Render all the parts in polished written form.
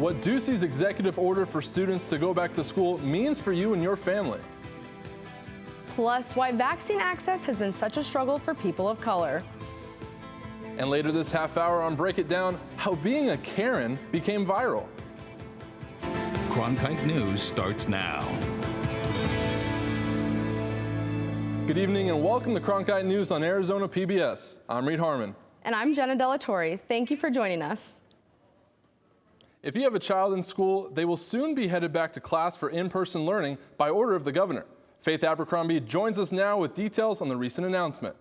what Ducey's executive order for students to go back to school means for you and your family. Plus, why vaccine access has been such a struggle for people of color. And later this half hour on Break It Down, how being a Karen became viral. Cronkite News starts now. Good evening and welcome to Cronkite News on Arizona PBS. I'm Reed Harmon. And I'm Jenna Delatorre. Thank you for joining us. If you have a child in school, they will soon be headed back to class for in-person learning by order of the governor. Faith Abercrombie joins us now with details on the recent announcement.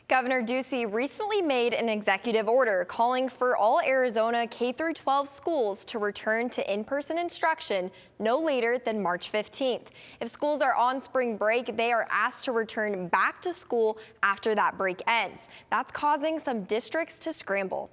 Governor Ducey recently made an executive order calling for all Arizona K-12 schools to return to in-person instruction no later than March 15th. If schools are on spring break, they are asked to return back to school after that break ends. That's causing some districts to scramble.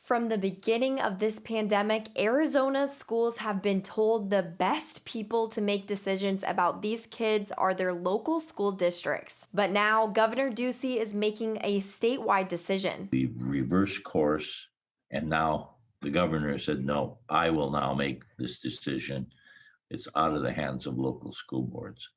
From the beginning of this pandemic, Arizona's schools have been told the best people to make decisions about these kids are their local school districts. But now, Governor Ducey is making a statewide decision. We reversed course, and now the governor said, no, I will now make this decision. It's out of the hands of local school boards.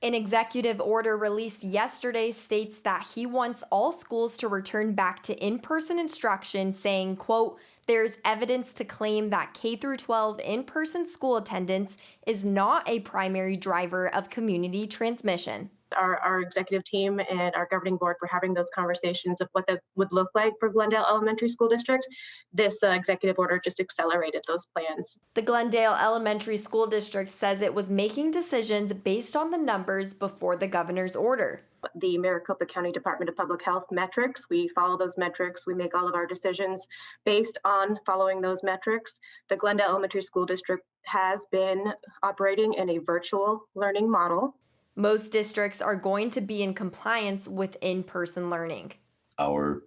An executive order released yesterday states that he wants all schools to return back to in-person instruction, saying, quote, there's evidence to claim that K-12 in-person school attendance is not a primary driver of community transmission. Our executive team and our governing board were having those conversations of what that would look like for Glendale Elementary School District. This executive order just accelerated those plans. The Glendale Elementary School District says it was making decisions based on the numbers before the governor's order. The Maricopa County Department of Public Health metrics, we follow those metrics. We make all of our decisions based on following those metrics. The Glendale Elementary School District has been operating in a virtual learning model. Most districts are going to be in compliance with in-person learning. Our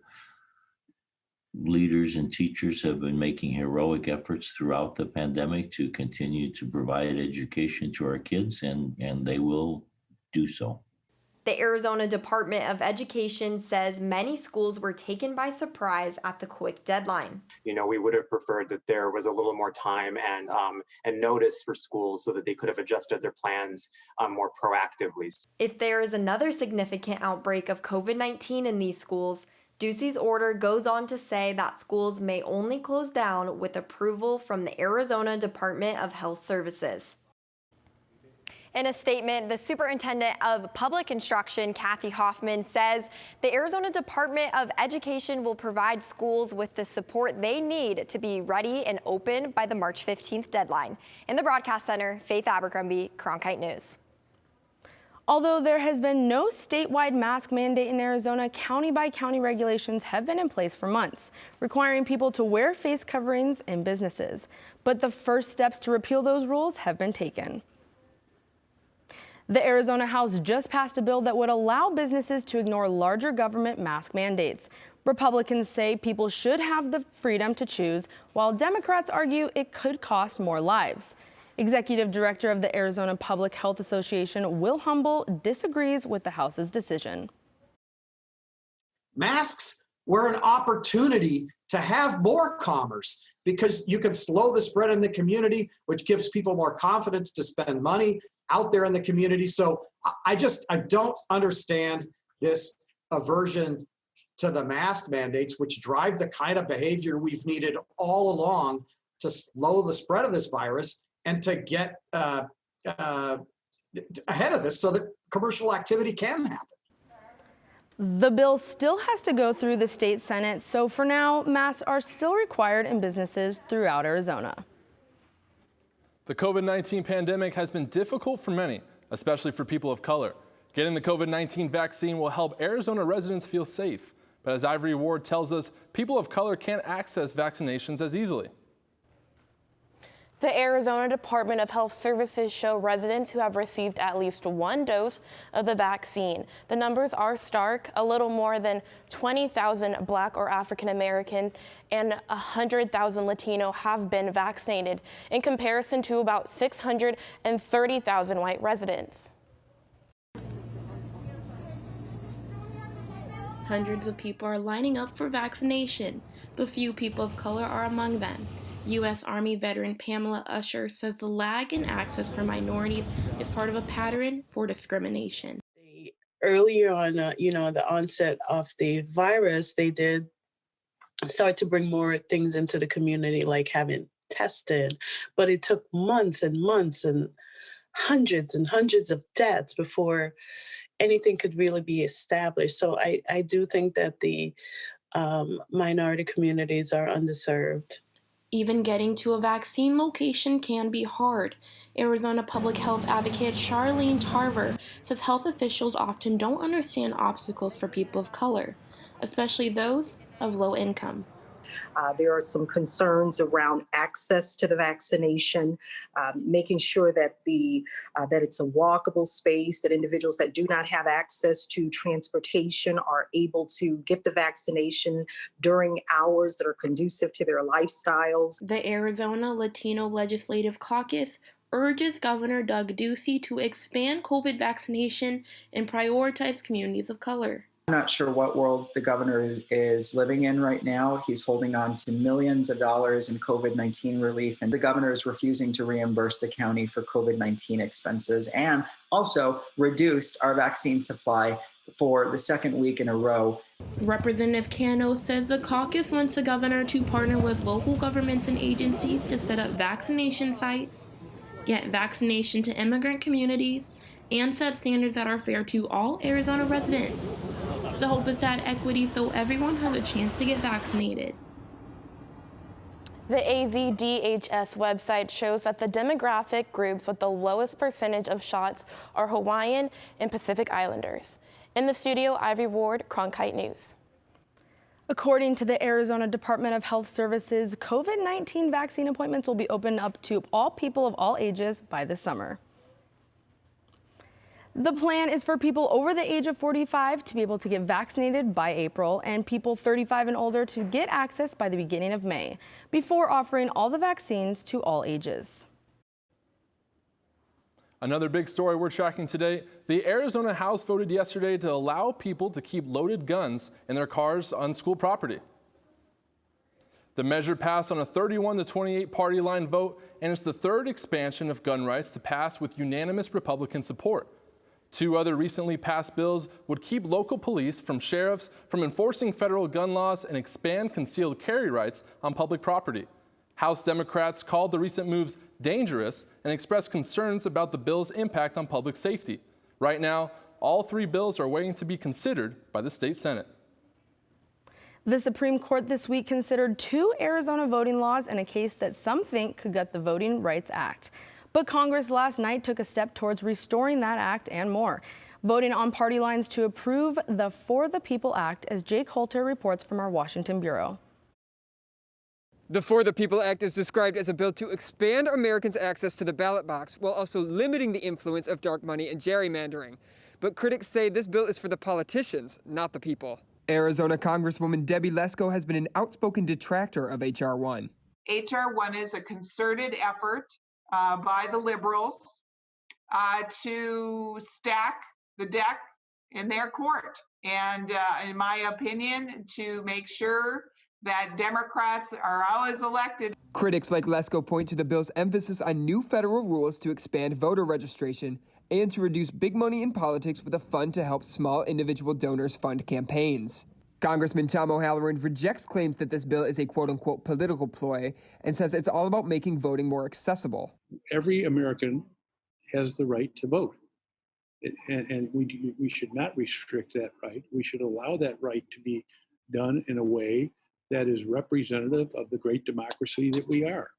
leaders and teachers have been making heroic efforts throughout the pandemic to continue to provide education to our kids, and they will do so. The Arizona Department of Education says many schools were taken by surprise at the quick deadline. You know, we would have preferred that there was a little more time and notice for schools so that they could have adjusted their plans more proactively. If there is another significant outbreak of COVID-19 in these schools, Ducey's order goes on to say that schools may only close down with approval from the Arizona Department of Health Services. In a statement, the Superintendent of Public Instruction, Kathy Hoffman, says the Arizona Department of Education will provide schools with the support they need to be ready and open by the March 15th deadline. In the Broadcast Center, Faith Abercrombie, Cronkite News. Although there has been no statewide mask mandate in Arizona, county-by-county regulations have been in place for months, requiring people to wear face coverings in businesses. But the first steps to repeal those rules have been taken. The Arizona House just passed a bill that would allow businesses to ignore larger government mask mandates. Republicans say people should have the freedom to choose, while Democrats argue it could cost more lives. Executive Director of the Arizona Public Health Association, Will Humble, disagrees with the House's decision. Masks were an opportunity to have more commerce because you can slow the spread in the community, which gives people more confidence to spend money out there in the community. So I don't understand this aversion to the mask mandates, which drive the kind of behavior we've needed all along to slow the spread of this virus and to get ahead of this so that commercial activity can happen. The bill still has to go through the state Senate, so for now, masks are still required in businesses throughout Arizona. The COVID-19 pandemic has been difficult for many, especially for people of color. Getting the COVID-19 vaccine will help Arizona residents feel safe. But as Ivory Ward tells us, people of color can't access vaccinations as easily. The Arizona Department of Health Services show residents who have received at least one dose of the vaccine. The numbers are stark. A little more than 20,000 Black or African American and 100,000 Latino have been vaccinated, in comparison to about 630,000 white residents. Hundreds of people are lining up for vaccination, but few people of color are among them. U.S. Army veteran Pamela Usher says the lag in access for minorities is part of a pattern for discrimination. Earlier on, the onset of the virus, they did start to bring more things into the community, like having tested, but it took months and months and hundreds of deaths before anything could really be established. So I do think that the minority communities are underserved. Even getting to a vaccine location can be hard. Arizona public health advocate Charlene Tarver says health officials often don't understand obstacles for people of color, especially those of low income. There are some concerns around access to the vaccination, making sure that that it's a walkable space, that individuals that do not have access to transportation are able to get the vaccination during hours that are conducive to their lifestyles. The Arizona Latino Legislative Caucus urges Governor Doug Ducey to expand COVID vaccination and prioritize communities of color. I'm not sure what world the governor is living in right now. He's holding on to millions of dollars in COVID-19 relief, and the governor is refusing to reimburse the county for COVID-19 expenses and also reduced our vaccine supply for the second week in a row. Representative Cano says the caucus wants the governor to partner with local governments and agencies to set up vaccination sites, get vaccination to immigrant communities, and set standards that are fair to all Arizona residents. The hope is to add equity so everyone has a chance to get vaccinated. The AZDHS website shows that the demographic groups with the lowest percentage of shots are Hawaiian and Pacific Islanders. In the studio, Ivory Ward, Cronkite News. According to the Arizona Department of Health Services, COVID-19 vaccine appointments will be opened up to all people of all ages by the summer. The plan is for people over the age of 45 to be able to get vaccinated by April and people 35 and older to get access by the beginning of May, before offering all the vaccines to all ages. Another big story we're tracking today, the Arizona House voted yesterday to allow people to keep loaded guns in their cars on school property. The measure passed on a 31-28 party line vote, and it's the third expansion of gun rights to pass with unanimous Republican support. Two other recently passed bills would keep local police from sheriffs from enforcing federal gun laws and expand concealed carry rights on public property. House Democrats called the recent moves dangerous and expressed concerns about the bill's impact on public safety. Right now, all three bills are waiting to be considered by the state Senate. The Supreme Court this week considered two Arizona voting laws in a case that some think could gut the Voting Rights Act. But Congress last night took a step towards restoring that act and more, voting on party lines to approve the For the People Act, as Jake Holter reports from our Washington bureau. The For the People Act is described as a bill to expand Americans' access to the ballot box while also limiting the influence of dark money and gerrymandering. But critics say this bill is for the politicians, not the people. Arizona Congresswoman Debbie Lesko has been an outspoken detractor of H.R. 1. H.R. 1 is a concerted effort by the liberals to stack the deck in their court. And in my opinion, to make sure that Democrats are always elected. Critics like Lesko point to the bill's emphasis on new federal rules to expand voter registration and to reduce big money in politics with a fund to help small individual donors fund campaigns. Congressman Tom O'Halloran rejects claims that this bill is a quote-unquote political ploy and says it's all about making voting more accessible. Every American has the right to vote, and we should not restrict that right. We should allow that right to be done in a way that is representative of the great democracy that we are.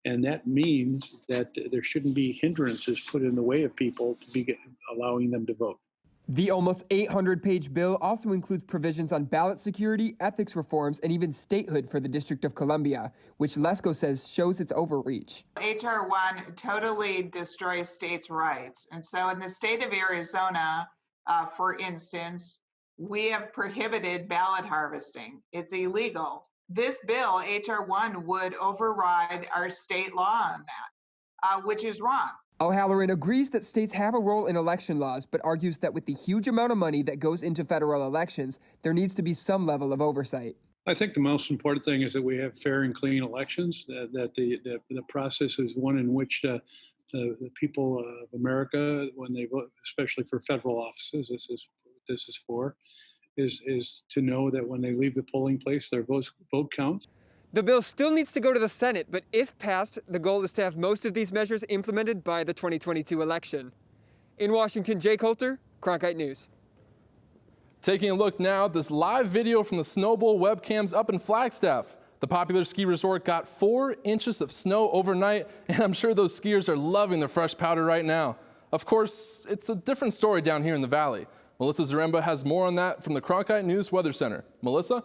And that means that there shouldn't be hindrances put in the way of people to be allowing them to vote. The almost 800-page bill also includes provisions on ballot security, ethics reforms, and even statehood for the District of Columbia, which Lesko says shows its overreach. H.R. 1 totally destroys states' rights. And so in the state of Arizona, for instance, we have prohibited ballot harvesting. It's illegal. This bill, H.R. 1, would override our state law on that, which is wrong. O'Halloran agrees that states have a role in election laws, but argues that with the huge amount of money that goes into federal elections, there needs to be some level of oversight. I think the most important thing is that we have fair and clean elections, that the process is one in which the people of America, when they vote, especially for federal offices, this is for, is to know that when they leave the polling place, their vote counts. The bill still needs to go to the Senate, but if passed, the goal is to have most of these measures implemented by the 2022 election. In Washington, Jay Coulter, Cronkite News. Taking a look now at this live video from the Snow Bowl webcams up in Flagstaff. The popular ski resort got 4 inches of snow overnight, and I'm sure those skiers are loving the fresh powder right now. Of course, it's a different story down here in the valley. Melissa Zaremba has more on that from the Cronkite News Weather Center. Melissa?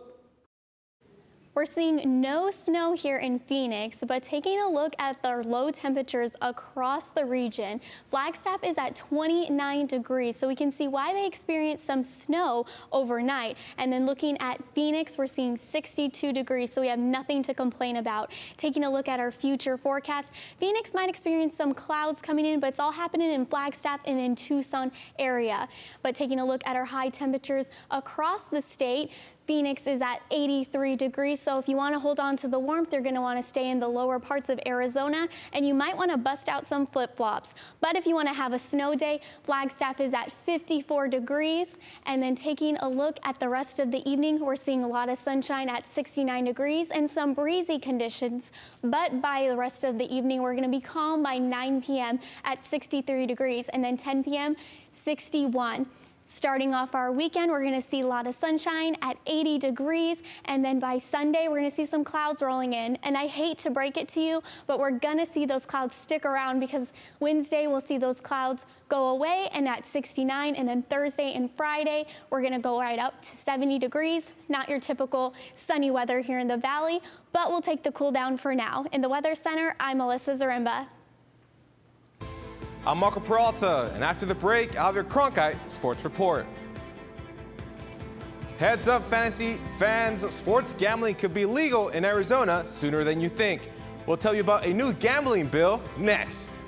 We're seeing no snow here in Phoenix, but taking a look at the low temperatures across the region, Flagstaff is at 29 degrees, so we can see why they experienced some snow overnight. And then looking at Phoenix, we're seeing 62 degrees, so we have nothing to complain about. Taking a look at our future forecast, Phoenix might experience some clouds coming in, but it's all happening in Flagstaff and in Tucson area. But taking a look at our high temperatures across the state, Phoenix is at 83 degrees, so if you want to hold on to the warmth, you're going to want to stay in the lower parts of Arizona, and you might want to bust out some flip-flops. But if you want to have a snow day, Flagstaff is at 54 degrees, and then taking a look at the rest of the evening, we're seeing a lot of sunshine at 69 degrees and some breezy conditions, but by the rest of the evening, we're going to be calm by 9 p.m. at 63 degrees, and then 10 p.m., 61. Starting off our weekend, we're going to see a lot of sunshine at 80 degrees, and then by Sunday, we're going to see some clouds rolling in. And I hate to break it to you, but we're going to see those clouds stick around because Wednesday, we'll see those clouds go away and at 69, and then Thursday and Friday, we're going to go right up to 70 degrees. Not your typical sunny weather here in the valley, but we'll take the cool down for now. In the Weather Center, I'm Melissa Zaremba. I'm Marco Peralta, and after the break, I'll have your Cronkite Sports Report. Heads up, fantasy fans, sports gambling could be legal in Arizona sooner than you think. We'll tell you about a new gambling bill next.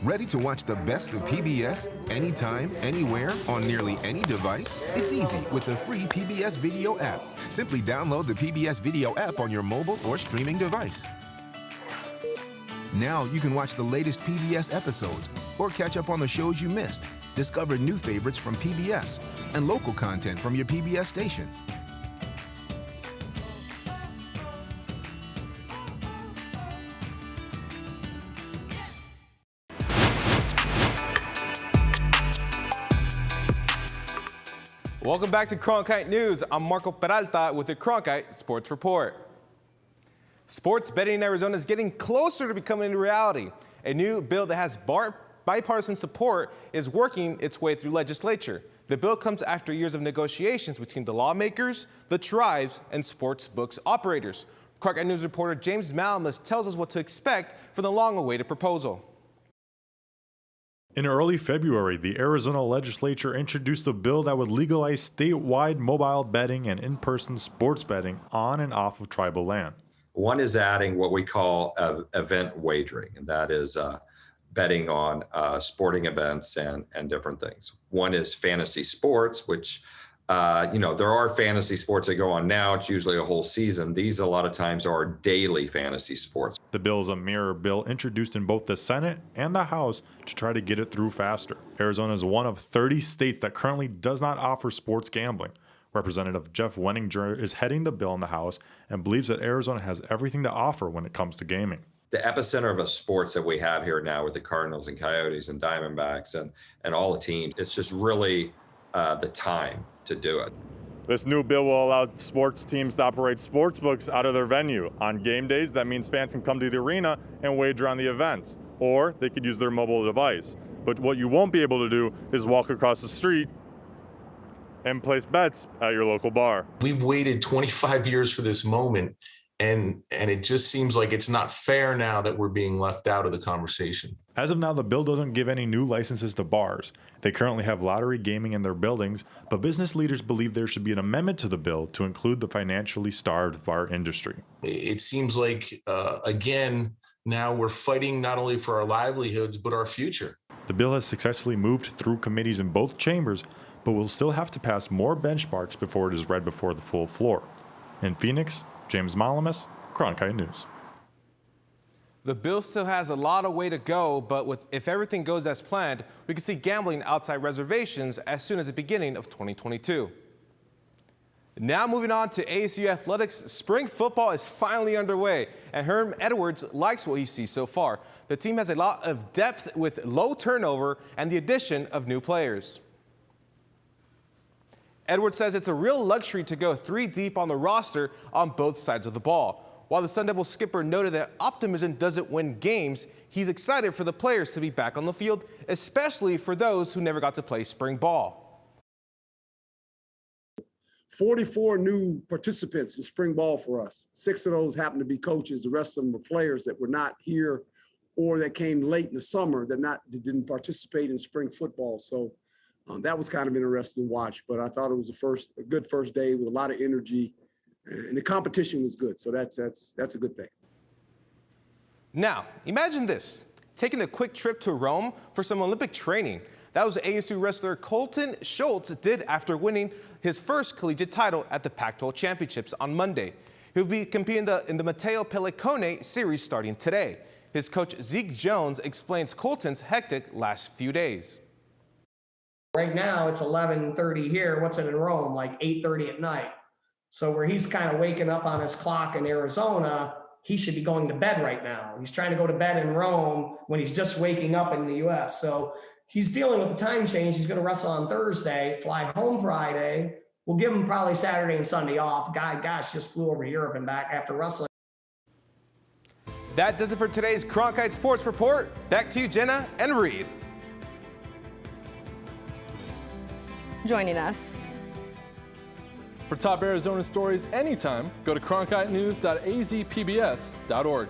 Ready to watch the best of PBS anytime, anywhere, on nearly any device? It's easy with the free PBS Video app. Simply download the PBS Video app on your mobile or streaming device. Now you can watch the latest PBS episodes or catch up on the shows you missed. Discover new favorites from PBS and local content from your PBS station. Welcome back to Cronkite News. I'm Marco Peralta with the Cronkite Sports Report. Sports betting in Arizona is getting closer to becoming a reality. A new bill that has bipartisan support is working its way through legislature. The bill comes after years of negotiations between the lawmakers, the tribes, and sports books operators. Cronkite News reporter James Malamus tells us what to expect from the long-awaited proposal. In early February, the Arizona legislature introduced a bill that would legalize statewide mobile betting and in-person sports betting on and off of tribal land. One is adding what we call event wagering, and that is betting on sporting events and different things. One is fantasy sports, which, there are fantasy sports that go on now. It's usually a whole season. These a lot of times are daily fantasy sports. The bill is a mirror bill introduced in both the Senate and the House to try to get it through faster. Arizona is one of 30 states that currently does not offer sports gambling. Representative Jeff Wenninger is heading the bill in the House and believes that Arizona has everything to offer when it comes to gaming. The epicenter of sports that we have here now with the Cardinals and Coyotes and Diamondbacks and all the teams, it's just really the time to do it. This new bill will allow sports teams to operate sports books out of their venue. On game days, that means fans can come to the arena and wager on the events, or they could use their mobile device. But what you won't be able to do is walk across the street and place bets at your local bar. We've waited 25 years for this moment, And it just seems like it's not fair now that we're being left out of the conversation. As of now, the bill doesn't give any new licenses to bars. They currently have lottery gaming in their buildings, but business leaders believe there should be an amendment to the bill to include the financially starved bar industry. It seems like, again, now we're fighting not only for our livelihoods, but our future. The bill has successfully moved through committees in both chambers, but will still have to pass more benchmarks before it is read before the full floor. In Phoenix, James Malamus, Cronkite News. The bill still has a lot of way to go, but if everything goes as planned, we could see gambling outside reservations as soon as the beginning of 2022. Now moving on to ASU athletics, spring football is finally underway, and Herm Edwards likes what he sees so far. The team has a lot of depth with low turnover and the addition of new players. Edwards says it's a real luxury to go 3 deep on the roster on both sides of the ball. While the Sun Devil skipper noted that optimism doesn't win games, he's excited for the players to be back on the field, especially for those who never got to play spring ball. 44 new participants in spring ball for us. 6 of those happen to be coaches. The rest of them were players that were not here or that came late in the summer that didn't participate in spring football. So that was kind of interesting to watch, but I thought it was a good first day with a lot of energy, and the competition was good. So that's a good thing. Now, imagine this, taking a quick trip to Rome for some Olympic training. That was ASU wrestler Colton Schultz did after winning his first collegiate title at the Pac-12 Championships on Monday. He'll be competing in the Matteo Pellicone series starting today. His coach Zeke Jones explains Colton's hectic last few days. Right now it's 11:30 here. What's it in Rome? Like 8:30 at night. So where he's kind of waking up on his clock in Arizona, he should be going to bed right now. He's trying to go to bed in Rome when he's just waking up in the US. So he's dealing with the time change. He's going to wrestle on Thursday, fly home Friday. We'll give him probably Saturday and Sunday off. Gosh, just flew over to Europe and back after wrestling. That does it for today's Cronkite Sports Report. Back to you, Jenna and Reed. Joining us. For top Arizona stories anytime, go to cronkitenews.azpbs.org.